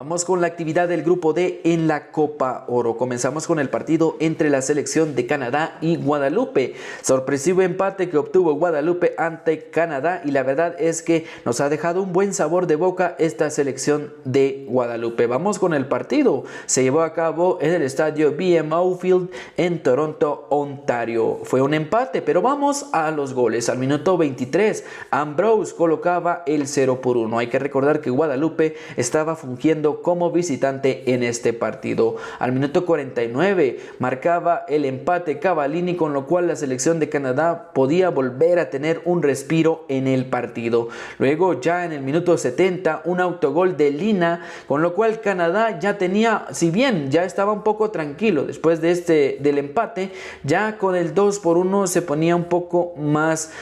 Vamos con la actividad del grupo D en la Copa Oro. Comenzamos con el partido entre la selección de Canadá y Guadalupe. Sorpresivo empate que obtuvo Guadalupe ante Canadá y la verdad es que nos ha dejado un buen sabor de boca esta selección de Guadalupe. Vamos con el partido. Se llevó a cabo en el estadio BMO Field en Toronto, Ontario. Fue un empate, pero vamos a los goles. Al minuto 23, Ambrose colocaba el 0-1. Hay que recordar que Guadalupe estaba fungiendo como visitante en este partido. Al minuto 49 marcaba el empate Cavallini, con lo cual la selección de Canadá podía volver a tener un respiro en el partido. Luego ya en el minuto 70 un autogol de Lina, con lo cual Canadá ya tenía, si bien ya estaba un poco tranquilo después de del empate, ya con el 2-1 se ponía un poco más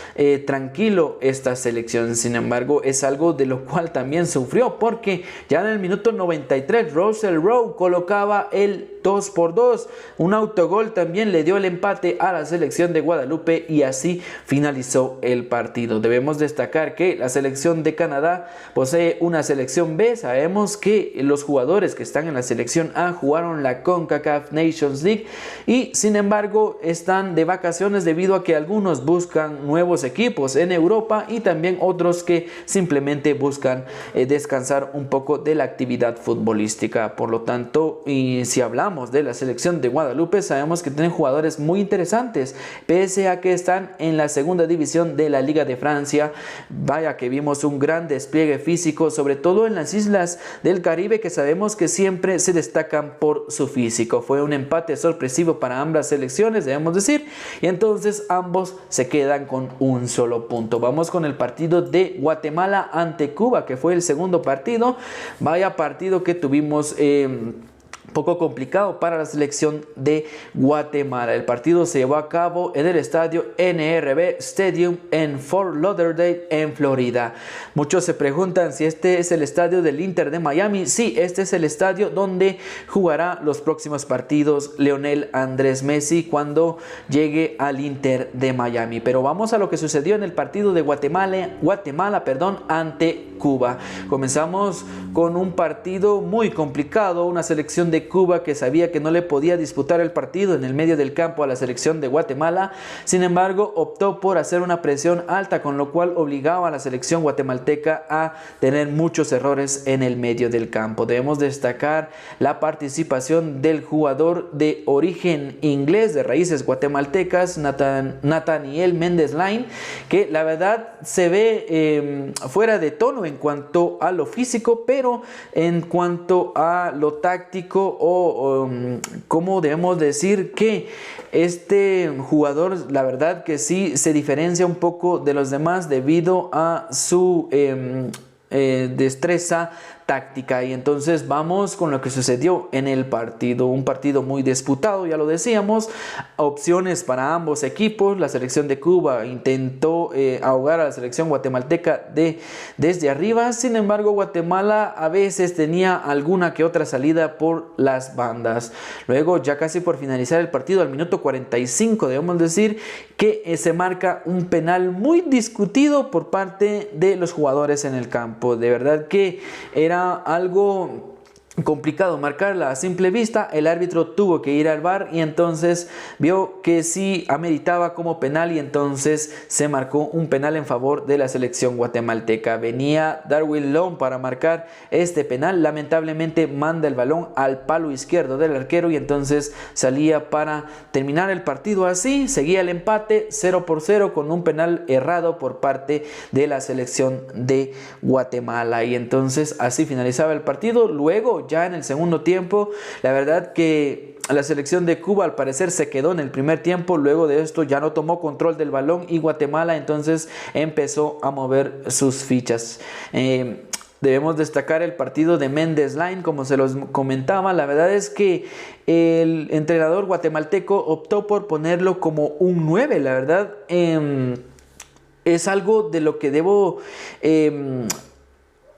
tranquilo esta selección. Sin embargo, es algo de lo cual también sufrió, porque ya en el minuto 93 Russell Rowe colocaba el 2-2. Un autogol también le dio el empate a la selección de Guadalupe y así finalizó el partido. Debemos destacar que la selección de Canadá posee una selección B. Sabemos que los jugadores que están en la selección A jugaron la CONCACAF Nations League y sin embargo están de vacaciones debido a que algunos buscan nuevos equipos en Europa y también otros que simplemente buscan descansar un poco de la actividad futbolística. Por lo tanto, y si hablamos de la selección de Guadalupe, sabemos que tienen jugadores muy interesantes, pese a que están en la segunda división de la Liga de Francia. Vaya que vimos un gran despliegue físico, sobre todo en las islas del Caribe, que sabemos que siempre se destacan por su físico. Fue un empate sorpresivo para ambas selecciones, debemos decir, y entonces ambos se quedan con un solo punto. Vamos con el partido de Guatemala ante Cuba, que fue el segundo partido. Vaya partido que tuvimos poco complicado para la selección de Guatemala. El partido se llevó a cabo en el estadio NRB Stadium en Fort Lauderdale, en Florida. Muchos se preguntan si este es el estadio del Inter de Miami. Sí, este es el estadio donde jugará los próximos partidos Lionel Andrés Messi cuando llegue al Inter de Miami. Pero vamos a lo que sucedió en el partido de Guatemala ante Cuba. Comenzamos con un partido muy complicado, una selección de Cuba que sabía que no le podía disputar el partido en el medio del campo a la selección de Guatemala. Sin embargo, optó por hacer una presión alta, con lo cual obligaba a la selección guatemalteca a tener muchos errores en el medio del campo. Debemos destacar la participación del jugador de origen inglés, de raíces guatemaltecas, Nathaniel Méndez-Lain, que la verdad se ve fuera de tono en cuanto a lo físico, pero en cuanto a lo táctico cómo debemos decir que este jugador, la verdad que sí se diferencia un poco de los demás debido a su destreza táctica. Y entonces vamos con lo que sucedió en el partido. Un partido muy disputado, ya lo decíamos. Opciones para ambos equipos. La selección de Cuba intentó ahogar a la selección guatemalteca desde arriba. Sin embargo, Guatemala a veces tenía alguna que otra salida por las bandas. Luego, ya casi por finalizar el partido, al minuto 45, debemos decir que se marca un penal muy discutido por parte de los jugadores en el campo. De verdad que era algo complicado marcarla a simple vista. El árbitro tuvo que ir al VAR y entonces vio que sí ameritaba como penal y entonces se marcó un penal en favor de la selección guatemalteca. Venía Darwin Long para marcar este penal, lamentablemente manda el balón al palo izquierdo del arquero y entonces salía para terminar el partido así. Seguía el empate 0-0 con un penal errado por parte de la selección de Guatemala y entonces así finalizaba el partido. Luego ya en el segundo tiempo, la verdad que la selección de Cuba al parecer se quedó en el primer tiempo. Luego de esto ya no tomó control del balón y Guatemala entonces empezó a mover sus fichas. Debemos destacar el partido de Méndez-Lain, como se los comentaba. La verdad es que el entrenador guatemalteco optó por ponerlo como un 9. La verdad es algo de lo que debo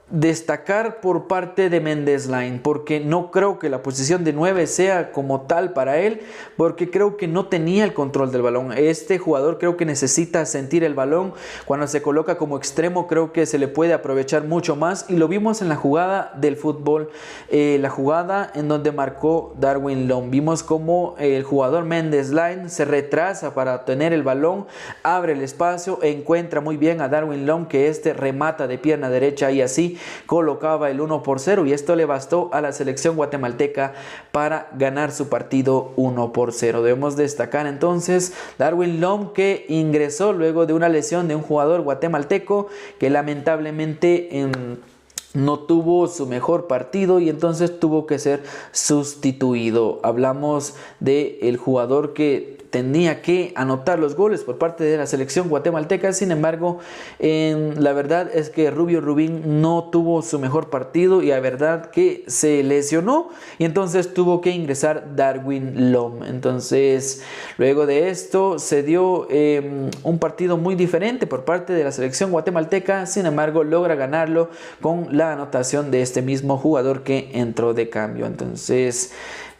destacar por parte de Mendesline, porque no creo que la posición de 9 sea como tal para él, porque creo que no tenía el control del balón. Este jugador creo que necesita sentir el balón. Cuando se coloca como extremo creo que se le puede aprovechar mucho más, y lo vimos en la jugada del fútbol, la jugada en donde marcó Darwin Long. Vimos como el jugador Mendesline se retrasa para tener el balón, abre el espacio, encuentra muy bien a Darwin Long, que remata de pierna derecha y así colocaba el 1-0, y esto le bastó a la selección guatemalteca para ganar su partido 1-0. Debemos destacar entonces Darwin Long, que ingresó luego de una lesión de un jugador guatemalteco que lamentablemente no tuvo su mejor partido y entonces tuvo que ser sustituido. Hablamos del jugador que tenía que anotar los goles por parte de la selección guatemalteca. Sin embargo, la verdad es que Rubio Rubín no tuvo su mejor partido, y la verdad que se lesionó, y entonces tuvo que ingresar Darwin Long. Entonces luego de esto se dio un partido muy diferente por parte de la selección guatemalteca. Sin embargo, logra ganarlo con la anotación de este mismo jugador que entró de cambio. Entonces,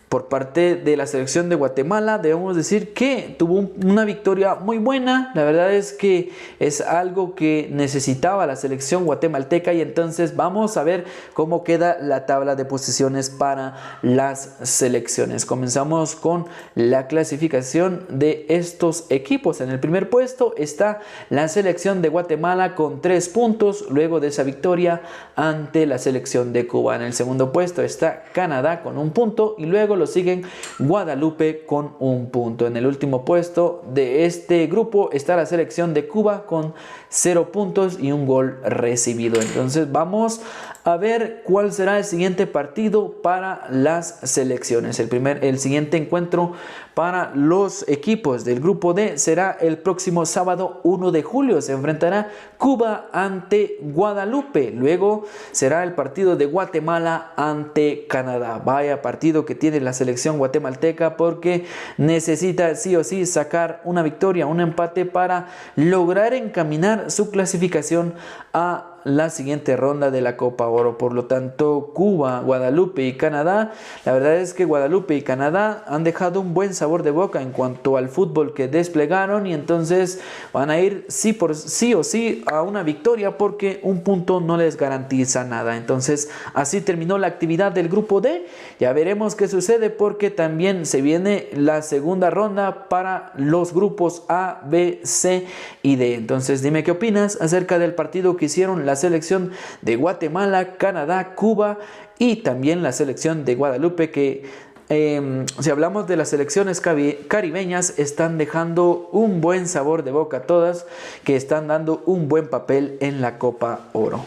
por parte de la selección de Guatemala, debemos decir que tuvo una victoria muy buena. La verdad es que es algo que necesitaba la selección guatemalteca, y entonces vamos a ver cómo queda la tabla de posiciones para las selecciones. Comenzamos con la clasificación de estos equipos. En el primer puesto está la selección de Guatemala con 3 puntos, luego de esa victoria ante la selección de Cuba. En el segundo puesto está Canadá con 1 punto, y luego lo siguen Guadalupe con 1 punto. En el último puesto de este grupo está la selección de Cuba con 0 puntos y 1 gol recibido. Entonces vamos a ver cuál será el siguiente partido para las selecciones. El siguiente encuentro para los equipos del grupo D será el próximo sábado 1 de julio. Se enfrentará Cuba ante Guadalupe. Luego será el partido de Guatemala ante Canadá. Vaya partido que tiene la selección guatemalteca, porque necesita sí o sí sacar una victoria, un empate, para lograr encaminar su clasificación a la siguiente ronda de la Copa Oro. Por lo tanto, Cuba, Guadalupe y Canadá, la verdad es que Guadalupe y Canadá han dejado un buen sabor de boca en cuanto al fútbol que desplegaron, y entonces van a ir sí o sí a una victoria, porque 1 punto no les garantiza nada. Entonces así terminó la actividad del grupo D. Ya veremos qué sucede, porque también se viene la segunda ronda para los grupos A, B, C y D. Entonces dime qué opinas acerca del partido que hicieron la selección de Guatemala, Canadá, Cuba y también la selección de Guadalupe, que si hablamos de las selecciones caribeñas, están dejando un buen sabor de boca todas, que están dando un buen papel en la Copa Oro.